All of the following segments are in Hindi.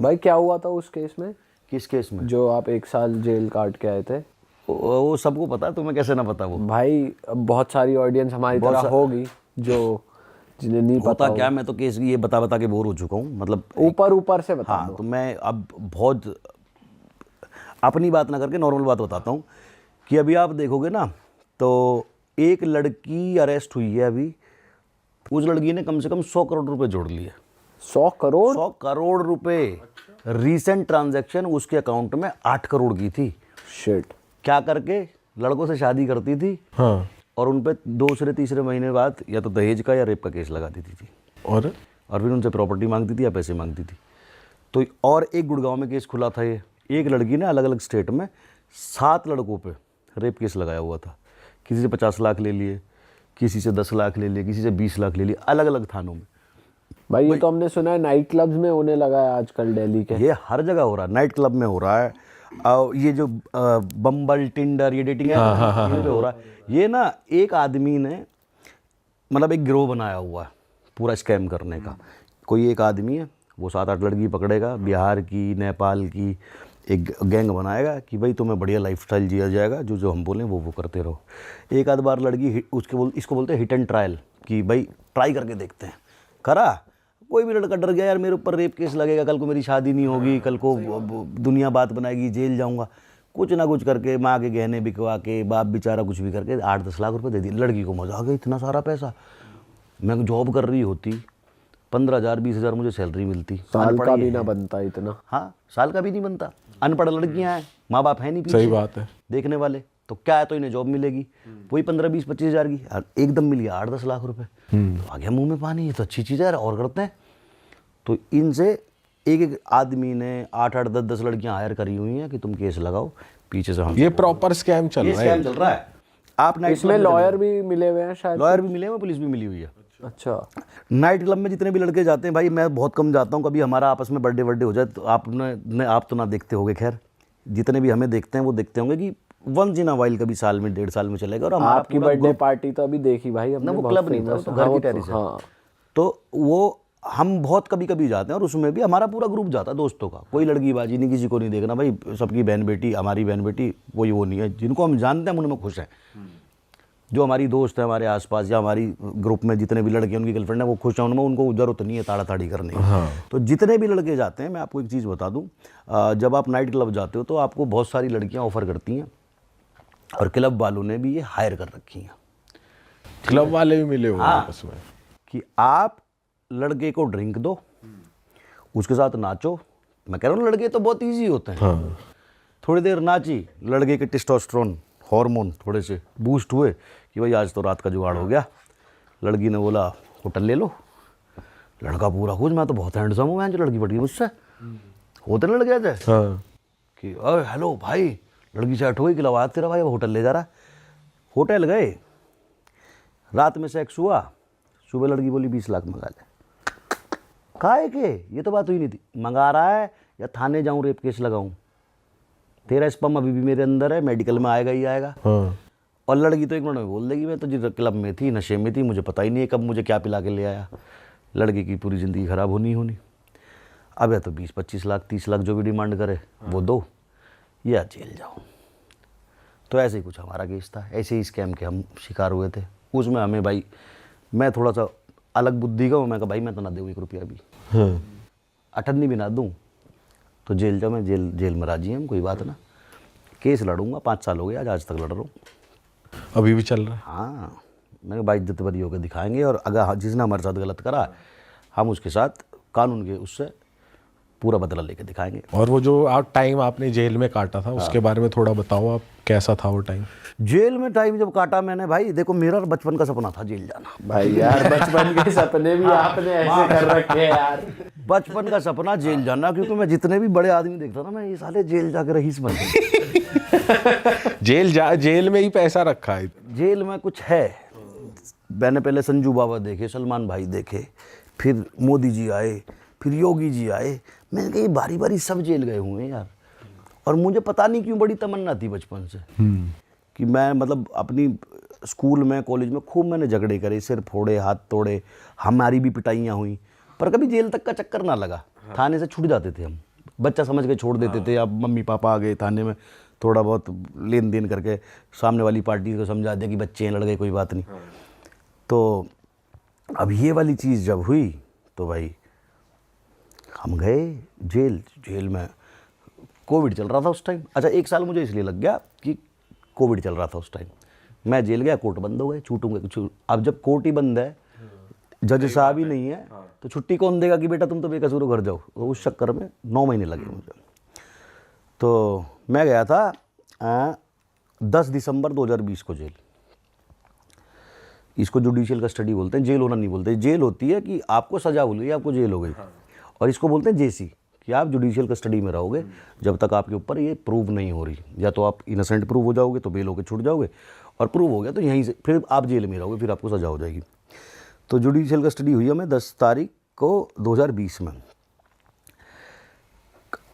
भाई क्या हुआ था उस केस में? किस केस में? जो आप 1 साल जेल काट के आए थे। वो सबको पता है, तुम्हें कैसे ना पता? वो भाई बहुत सारी ऑडियंस हमारी तरह होगी जो जिन्हें नहीं पता होता क्या, मैं तो केस ये बता बता के बोर हो चुका हूँ, मतलब ऊपर से बता हाँ। दो। तो मैं अब बहुत अपनी बात ना करके नॉर्मल बात बताता हूँ कि अभी आप देखोगे ना तो एक लड़की अरेस्ट हुई है अभी। उस लड़की ने कम से कम 100 करोड़ रुपए जोड़ लिए। 100 करोड़? 100 करोड़ रुपए। रीसेंट ट्रांजैक्शन उसके अकाउंट में 8 करोड़ की थी। शिट। क्या करके? लड़कों से शादी करती थी। हाँ। और उन पे दूसरे तीसरे महीने बाद या तो दहेज का या रेप का केस लगा देती थी। और फिर उनसे प्रॉपर्टी मांगती थी या पैसे मांगती थी। तो और एक गुड़गांव में केस खुला था। ये एक लड़की ने अलग अलग स्टेट में 7 लड़कों पे रेप केस लगाया हुआ था। किसी से 50 लाख ले लिए, किसी से 10 लाख ले लिए, किसी से 20 लाख ले लिए, अलग अलग थानों में। भाई ये तो हमने सुना है नाइट क्लब्स में होने लगा है आजकल दिल्ली के। ये हर जगह हो रहा है, नाइट क्लब में हो रहा है। ये जो बम्बल, टिंडर, ये डेटिंग है, इन पे हो रहा है। ये ना एक आदमी ने मतलब एक गिरोह बनाया हुआ है पूरा स्कैम करने का। कोई एक आदमी है, वो 7-8 लड़की पकड़ेगा, बिहार की, नेपाल की, एक गैंग बनाएगा कि भाई तुम्हें बढ़िया लाइफस्टाइल जिया जाएगा, जो जो हम बोलें वो करते रहो। एक आध बार लड़की इसको बोलते हैं हिट एंड ट्रायल, कि भाई ट्राई करके देखते हैं। करा, कोई भी लड़का डर गया यार मेरे ऊपर रेप केस लगेगा, कल को मेरी शादी नहीं होगी, कल को दुनिया बात बनाएगी, जेल जाऊंगा, कुछ ना कुछ करके माँ के गहने बिकवा के, बाप बेचारा कुछ भी करके 8-10 लाख रुपए दे दिए। लड़की को मजा आ गया, इतना सारा पैसा। मैं जॉब कर रही होती, 15,000 20,000 मुझे सैलरी मिलती। साल का भी ना बनता इतना। हाँ, साल का भी नहीं बनता। अनपढ़ लड़कियां हैं, माँ बाप है नहीं पीछे, सही बात है, देखने वाले। तो क्या है, तो इन्हें जॉब मिलेगी, वही 15-20-25 हज़ार की, एकदम मिल गया 8-10 लाख रुपए। तो आ गया मुंह में पानी, ये तो अच्छी चीज़ है और करते हैं। तो इनसे एक आदमी ने 8-8 10-10 लड़कियां हायर करी हुई हैं कि तुम केस लगाओ, पीछे से हम। ये प्रॉपर स्कैम चल रहा है। स्कैम चल रहा है। आप इसमें लॉयर भी मिले हुए हैं शायद। लॉयर भी मिले हुए, पुलिस भी मिली हुई है। अच्छा। नाइट क्लब में जितने भी लड़के जाते हैं भाई, मैं बहुत कम जाता हूँ। कभी हमारा आपस में बर्थडे हो जाए तो आप तो ना देखते होगे, खैर जितने भी हमें देखते हैं वो देखते होंगे कि वंस इन अ वाइल, कभी साल में 1.5 साल में चलेगा। और आपकी बर्थडे पार्टी तो अभी देखी भाई हमने, वो क्लब नहीं था, तो घर की टेरिस है। तो वो हम बहुत कभी कभी जाते हैं और उसमें भी हमारा पूरा ग्रुप जाता है दोस्तों का। कोई लड़की बाजी नहीं, किसी को नहीं देखना भाई, सबकी बहन बेटी, हमारी बहन बेटी, कोई वो नहीं है। जिनको हम जानते हैं हम उनमें खुश हैं। जो हमारी दोस्त है हमारे आसपास या हमारी ग्रुप में जितने भी लड़के उनकी गर्लफ्रेंड है वो खुश हैं, उनमें उनको जरूरत नहीं है ताड़ा ताड़ी करने की। तो जितने भी लड़के जाते हैं, मैं आपको एक चीज़ बता दूं, जब आप नाइट क्लब जाते हो तो आपको बहुत सारी लड़कियां ऑफर करती हैं, और क्लब वालों ने भी ये हायर कर रखी हैं। क्लब वाले भी मिले हुए हैं उसमें, कि आप लड़के को ड्रिंक दो, उसके साथ नाचो। मैं कह रहा हूँ लड़के तो बहुत ईजी होते हैं। थोड़ी देर नाची, लड़के के टेस्टोस्टेरोन हार्मोन थोड़े से बूस्ट हुए कि भाई आज तो रात का जुगाड़ हो गया। लड़की ने बोला होटल ले लो, लड़का पूरा खुश, मैं तो बहुत हैंडसम हूँ, मैं जो लड़की पड़ गई मुझसे। होते ना लग गया थे कि अरे हेलो भाई, लड़की सेट हो गई कि लवा तेरा भाई होटल ले जा रहा। होटल गए, रात में सेक्स हुआ, सुबह लड़की बोली 20 लाख मंगा ले। काहे के? ये तो बात हुई नहीं थी। मंगा रहा है या थाने जाऊं रेप केस लगाऊं? तेरा स्पर्म अभी भी मेरे अंदर है, मेडिकल में आएगा ही आएगा। और लड़की तो 1 मिनट में बोल देगी मैं तो जी क्लब में थी, नशे में थी, मुझे पता ही नहीं है कब मुझे क्या पिला के ले आया। लड़की की पूरी ज़िंदगी ख़राब होनी ही होनी। अब या तो 20-25 लाख 30 लाख जो भी डिमांड करे वो दो, या जेल जाओ। तो ऐसे ही कुछ हमारा केस था, ऐसे ही स्कैम के हम शिकार हुए थे। उसमें हमें भाई, मैं थोड़ा सा अलग बुद्धि का हूँ, मैं कहा भाई मैं तो ना दूँ 1 रुपया भी, अठन्नी भी ना दूँ, तो जेल जाओ। मैं जेल में राजी हूँ, कोई बात ना, केस लड़ूंगा। 5 साल हो गए आज तक लड़ रहा हूँ। अभी भी चल रहा है? हाँ, मैंने भाई इज्जत भरी होकर दिखाएंगे, और अगर जिसने हमारे साथ गलत करा हम उसके साथ कानून के उससे पूरा बदला लेके दिखाएंगे। और वो जो टाइम आपने जेल में काटा था उसके बारे में थोड़ा बताओ, आप कैसा था वो टाइम? जेल में टाइम जब काटा मैंने, भाई देखो मेरा बचपन का सपना था जेल जाना। भाई यार बचपन के सपने भी आपने ऐसे कर रखे हैं यार। बचपन का सपना जेल जाना, क्योंकि मैं जितने भी बड़े आदमी देखता था, मैं ये साले जेल जाकर रईस बन गए। जेल में ही पैसा रखा है। जेल में कुछ है। मैंने पहले संजू बाबा देखे, सलमान भाई देखे, फिर मोदी जी आए, फिर योगी जी आए। मैंने कहा ये बारी बारी सब जेल गए हुए हैं यार। और मुझे पता नहीं क्यों बड़ी तमन्ना थी बचपन से कि मैं मतलब अपनी स्कूल में कॉलेज में खूब मैंने झगड़े करे, सिर फोड़े, हाथ तोड़े, हमारी भी पिटाइयाँ हुई, पर कभी जेल तक का चक्कर ना लगा। थाने से छूट जाते थे हम, बच्चा समझ के छोड़ देते थे। अब मम्मी पापा आ गए थाने में, थोड़ा बहुत लेन देन करके सामने वाली पार्टी को समझा दिया कि बच्चे हैं, लड़ गए, कोई बात नहीं। तो अब ये वाली चीज़ जब हुई तो भाई हम गए जेल में। कोविड चल रहा था उस टाइम। अच्छा, 1 साल मुझे इसलिए लग गया कि कोविड चल रहा था उस टाइम। मैं जेल गया, कोर्ट बंद हो गए, छूटूंगा। अब जब कोर्ट ही बंद है, जज साहब ही नहीं है, तो छुट्टी कौन देगा कि बेटा तुम तो बेकसूर हो, घर जाओ। तो उस चक्कर में 9 महीने लगे मुझे। तो मैं गया था 10 दिसंबर 2020 को जेल। इसको जुडिशियल कस्टडी बोलते हैं, जेल होना नहीं बोलते। जेल होती है कि आपको सजा हो गई, आपको जेल हो गई। और इसको बोलते हैं जेसी, कि आप जुडिशियल कस्टडी में रहोगे जब तक आपके ऊपर ये प्रूव नहीं हो रही। या तो आप इनोसेंट प्रूव हो जाओगे तो बेल होकर छूट जाओगे, और प्रूव हो गया तो यहीं से फिर आप जेल में रहोगे, फिर आपको सजा हो जाएगी। तो जुडिशियल कस्टडी हुई हमें 10 तारीख को 2020 में।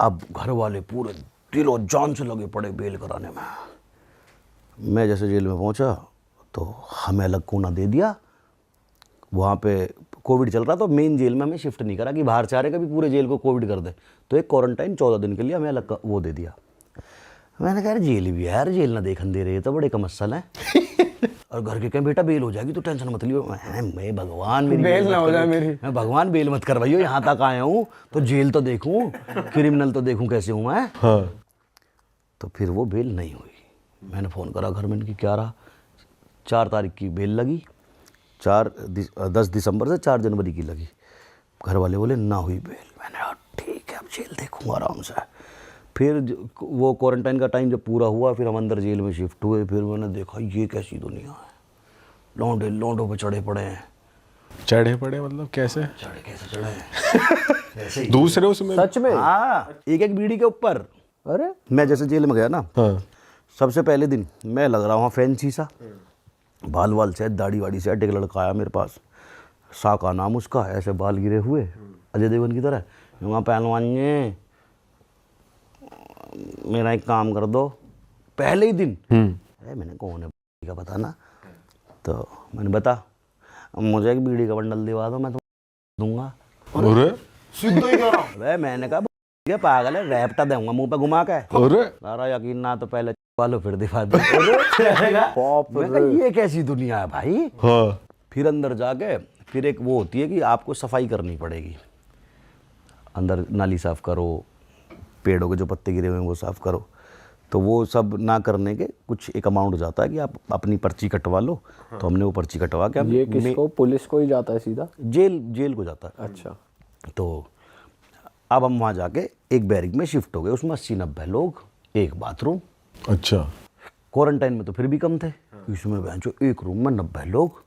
अब घर वाले पूरे दिलो जान से लगे पड़े बेल कराने में। मैं जैसे जेल में पहुंचा तो हमें अलग कोना दे दिया। वहाँ पे कोविड चल रहा, तो मेन जेल में हमें शिफ्ट नहीं करा कि बाहर से आ रहे कभी पूरे जेल को कोविड कर दे। तो एक क्वारंटाइन 14 दिन के लिए हमें अलग वो दे दिया। मैंने कहा जेल भी है यार, जेल ना देखन दे रहे तो बड़े कमसल हैं। और घर के कहें बेटा बेल हो जाएगी तो टेंशन मत लियो। मैं भगवान मेरी बेल ना हो जाए मेरी, मैं भगवान बेल मत करवाइयो, यहाँ तक आया हूँ तो जेल तो देखूँ, क्रिमिनल तो देखूँ कैसे हूँ मैं। तो फिर वो बेल नहीं हुई। मैंने फ़ोन करा घर में कि क्या रहा। 4 तारीख की बेल लगी, 10 दिसंबर से 4 जनवरी की लगी। घर वाले बोले ना हुई बेल। मैंने कहा ठीक है, अब जेल देखूँगा आराम से। फिर वो क्वारंटाइन का टाइम जब पूरा हुआ, फिर हम अंदर जेल में शिफ्ट हुए। फिर मैंने देखा ये कैसी दुनिया है, लौंडे लौंडों पे चढ़े पड़े हैं। चढ़े पड़े मतलब कैसे? चढ़े कैसे चढ़े हैं ऐसे ही। दूसरे उसमें? सच में? हाँ, एक बीड़ी के ऊपर। अरे मैं जैसे जेल में गया ना, हाँ। सबसे पहले दिन मैं लग रहा हूँ फैंसी सा, बाल वाल से, दाढ़ी वाड़ी से। एक लड़का आया मेरे पास, सा का नाम उसका, ऐसे बाल गिरे हुए अजय देवगन की तरह। वहाँ पहलवान जी मेरा एक काम कर दो, पहले ही दिन। मैंने कौन है का पता ना, तो मैंने बता मुझे एक बीड़ी का बंडल दिवा दो, मैं तो दूंगा। अरे मैंने कहा पागल है, रैपटा दूंगा मुंह पे घुमा के। सारा यकीन ना तो पहले वालो फिर दिखा दो। ये कैसी दुनिया है भाई। फिर अंदर जाके फिर एक वो होती है कि आपको सफाई करनी पड़ेगी। अंदर नाली साफ करो, पेड़ों के जो पत्ते गिरे हुए हैं वो साफ करो। तो वो सब ना करने के कुछ एक अमाउंट जाता है कि आप अपनी पर्ची कटवा लो। तो हमने वो पर्ची कटवा के, ये किसको, पुलिस को ही जाता है सीधा? जेल को जाता है। अच्छा। तो अब हम वहाँ जाके एक बैरिक में शिफ्ट हो गए। उसमें 80-90 लोग, एक बाथरूम। अच्छा। क्वारंटाइन में तो फिर भी कम थे, इसमें जो एक रूम में 90 लोग,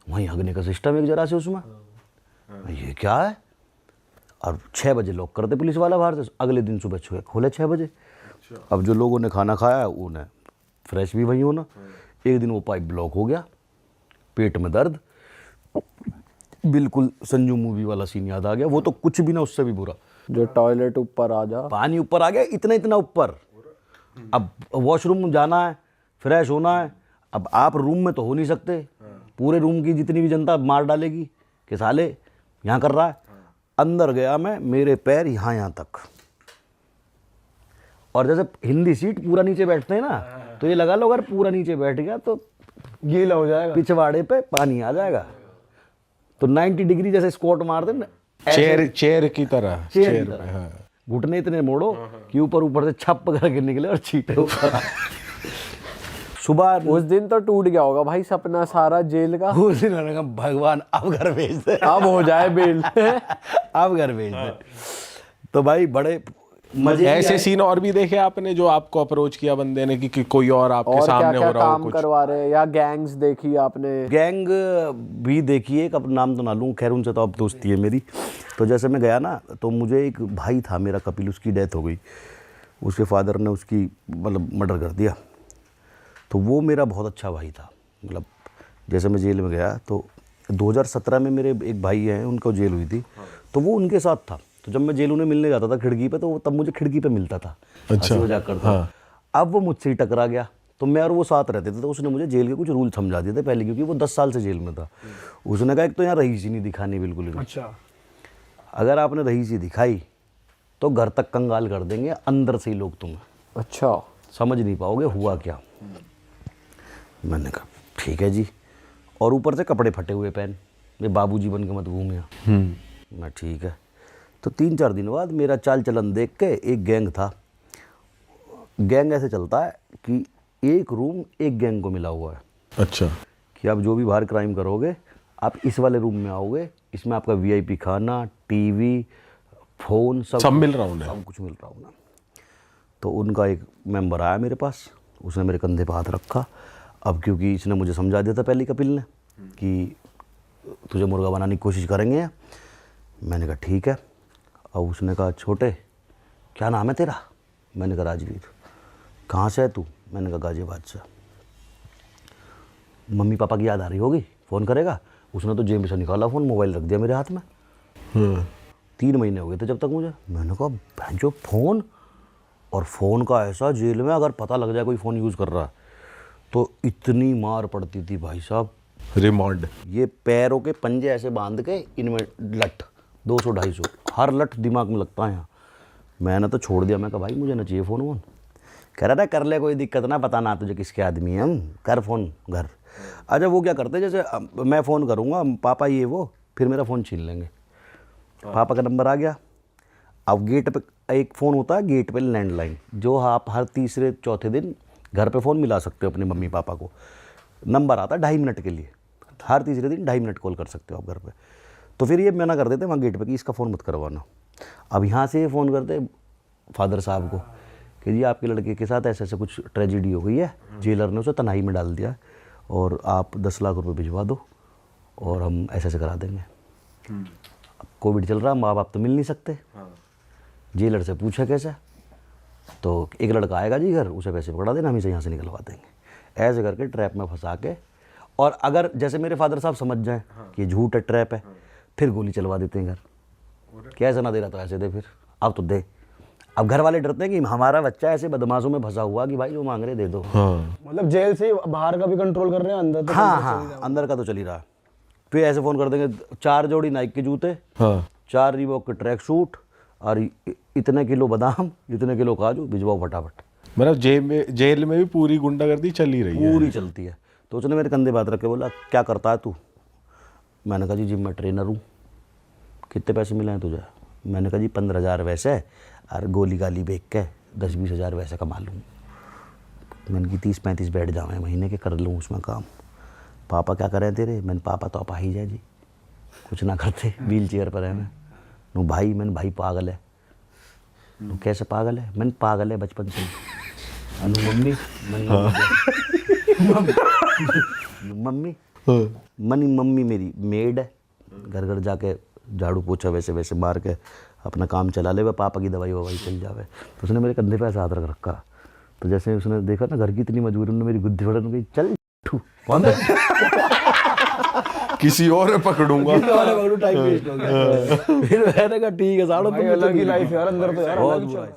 वहीं हगने का सिस्टम एक जरा से उसमें। ये क्या है। और 6 बजे लॉक करते पुलिस वाला बाहर से, अगले दिन सुबह खोले 6 बजे। अब जो लोगों ने खाना खाया उन्हें फ्रेश भी वहीं होना। एक दिन वो पाइप ब्लॉक हो गया, पेट में दर्द, बिल्कुल संजू मूवी वाला सीन याद आ गया। वो तो कुछ भी ना उससे भी बुरा, जो टॉयलेट ऊपर आ जा, पानी ऊपर आ गया, इतना ऊपर। अब वॉशरूम जाना है, फ्रेश होना है। अब आप रूम में तो हो नहीं सकते, पूरे रूम की जितनी भी जनता मार डालेगी कि साले यहाँ कर रहा है। अंदर गया मैं, मेरे पैर यहाँ तक। और जैसे हिंदी सीट पूरा नीचे बैठते हैं ना, तो ये लगा लो अगर पूरा नीचे बैठ गया तो गीला हो जाएगा, पिछवाड़े पे पानी आ जाएगा। तो 90 डिग्री जैसे स्क्वाट मारते ना, चेयर की तरह। चेयर पे, हाँ। घुटने इतने मोड़ो कि ऊपर से छप करके निकले और छींटे ऊपर। सुबह उस दिन तो टूट गया होगा भाई सपना सारा जेल का। उस दिन मैंने कहा भगवान अब घर भेज दे, अब हो जाए बेल। अब घर भेज दे। तो भाई बड़े मजे ऐसे सीन और भी देखे आपने जो आपको अप्रोच किया बंदे ने कि कोई और आपके और सामने क्या हो रहा हो काम कुछ? करवा रहे, या गैंग्स देखी आपने? गैंग भी देखी है, अब नाम तो ना लूँ, खैर उनसे तो अब दोस्ती है मेरी। तो जैसे मैं गया ना, तो मुझे एक भाई था मेरा कपिल, उसकी डेथ हो गई। उसके फादर ने उसकी मतलब मर्डर कर दिया। तो वो मेरा बहुत अच्छा भाई था। मतलब जैसे मैं जेल में गया तो 2017 में मेरे एक भाई हैं, उनको जेल हुई थी, तो वो उनके साथ था। तो जब मैं जेल उन्हें मिलने जाता था खिड़की पे, तो वो तब मुझे खिड़की पे मिलता था। अच्छा। मजाक करता। हाँ। अब वो मुझसे ही टकरा गया, तो मैं और वो साथ रहते थे। तो उसने मुझे जेल के कुछ रूल समझा दिए थे पहले, क्योंकि वो 10 साल से जेल में था। उसने कहा एक तो यहाँ रहीसी नहीं दिखानी बिल्कुल भी। अच्छा। अगर आपने रहीसी दिखाई तो घर तक कंगाल कर देंगे, अंदर से ही लोग तुम्हें अच्छा। समझ नहीं पाओगे हुआ क्या। मैंने कहा ठीक है जी, और ऊपर से कपड़े फटे हुए पहन, ये बाबूजी बन के मत घूम यहाँ। मैं ठीक है। तो 3-4 दिन बाद मेरा चाल चलन देख के एक गैंग था। गैंग ऐसे चलता है कि एक रूम एक गैंग को मिला हुआ है अच्छा। कि आप जो भी बाहर क्राइम करोगे आप इस वाले रूम में आओगे, इसमें आपका वीआईपी खाना, टीवी, फ़ोन सब मिल रहा हूँ सब कुछ मिल रहा हूँ ना। तो उनका एक मेंबर आया मेरे पास, उसने मेरे कंधे पर हाथ रखा। अब क्योंकि इसने मुझे समझा दिया था पहले कपिल ने कि तुझे मुर्गा बनाने की कोशिश करेंगे। मैंने कहा ठीक है। अब उसने कहा छोटे क्या नाम है तेरा? मैंने कहा राजवीर। कहाँ से है तू? मैंने कहा गाजियाबाद से। मम्मी पापा की याद आ रही होगी, फ़ोन करेगा। उसने तो जेब से निकाला फ़ोन, मोबाइल रख दिया मेरे हाथ में। 3 महीने हो गए थे जब तक मुझे। मैंने कहा जो फ़ोन, और फ़ोन का ऐसा जेल में अगर पता लग जाए कोई फ़ोन यूज़ कर रहा है तो इतनी मार पड़ती थी भाई साहब। रिमांड। ये पैरों के पंजे ऐसे बांध के इनमें लठ 200-250 हर लठ दिमाग में लगता है यहाँ। मैंने तो छोड़ दिया। मैं कहा भाई मुझे ना चाहिए फ़ोन वोन। कह रहा था कर ले कोई दिक्कत ना, पता ना तुझे किसके आदमी हैं हम, कर फ़ोन घर। अच्छा वो क्या करते जैसे मैं फ़ोन करूँगा पापा ये वो, फिर मेरा फ़ोन छीन लेंगे। पापा का नंबर आ गया। अब गेट पे एक फ़ोन होता है, गेट पे लैंडलाइन, जो आप हर 3-4 दिन घर पे फ़ोन मिला सकते हो अपने मम्मी पापा को। नंबर आता है 2.5 मिनट के लिए, हर तीसरे दिन 2.5 मिनट कॉल कर सकते हो आप घर पे। तो फिर ये मना कर देते वहाँ गेट पे कि इसका फ़ोन मत करवाना। अब यहाँ से ये फ़ोन करते फादर साहब को कि जी आपके लड़के के साथ ऐसे ऐसे कुछ ट्रेजिडी हो गई है, जेलर ने उसे तन्हाई में डाल दिया और आप 10 लाख रुपए भिजवा दो और हम ऐसे ऐसे करा देंगे। अब कोविड चल रहा, माँ बाप तो मिल नहीं सकते। जेलर से पूछा कैसे, तो एक लड़का आएगा जी घर, उसे पैसे पकड़ा देना, हम इसे यहाँ से निकलवा देंगे। ऐसे करके ट्रैप में फंसा के, और अगर जैसे मेरे फादर साहब समझ जाएं कि ये झूठ है, ट्रैप है, फिर गोली चलवा देते हैं घर। कैसे ना दे रहा तो ऐसे दे, फिर अब तो दे। अब घर वाले डरते हैं कि हमारा बच्चा ऐसे बदमाशों में फंसा हुआ कि भाई जो मांग रहे दे दो। मतलब जेल से बाहर का भी कंट्रोल कर रहे हैं, अंदर तो हाँ, अंदर का तो चल ही रहा है। फिर ऐसे फ़ोन कर देंगे 4 जोड़ी नाइक के जूते, 4 रीबॉक के ट्रैक सूट और इतने किलो बादाम, इतने किलो काजू, भिजवाओ फटाफट। मतलब जेल में भी पूरी गुंडागर्दी चल ही रही है। पूरी चलती है। तो उसने मेरे कंधे बात रख के बोला क्या करता है तू? मैंने कहा जी जिम में ट्रेनर हूँ। कितने पैसे मिले हैं तुझे? मैंने कहा जी 15,000 वैसे और गोली गाली बेच के 10-20 हज़ार वैसे कमा लूँ। मैंने कि 30-35 बैठ जाए महीने के, कर लूँ उसमें काम। पापा क्या करें तेरे? मैंने पापा तो आप आ ही जाए जी, कुछ ना करते, व्हील चेयर पर है मैं। नो भाई, मैंने भाई पागल है। नो कैसे पागल है? मैंने पागल है बचपन से। अनु मम्मी, मम्मी मनी मम्मी मेरी मेड है, घर घर जाके झाड़ू पोछा वैसे वैसे मार के अपना काम चला ले, वह पापा की दवाई ववाई चल जावे। तो उसने मेरे कंधे पे ऐसा हाथ रख रखा। तो जैसे उसने देखा ना घर की इतनी मजबूरी, उन्होंने मेरी गुद्दी फड़न गई, चल किसी और पकड़ूंगा। टाइम वेस्ट हो गया। फिर मैंने कहा ठीक है साड़ो, अलग ही लाइफ यार अंदर तो यार। बहुत बुरा है।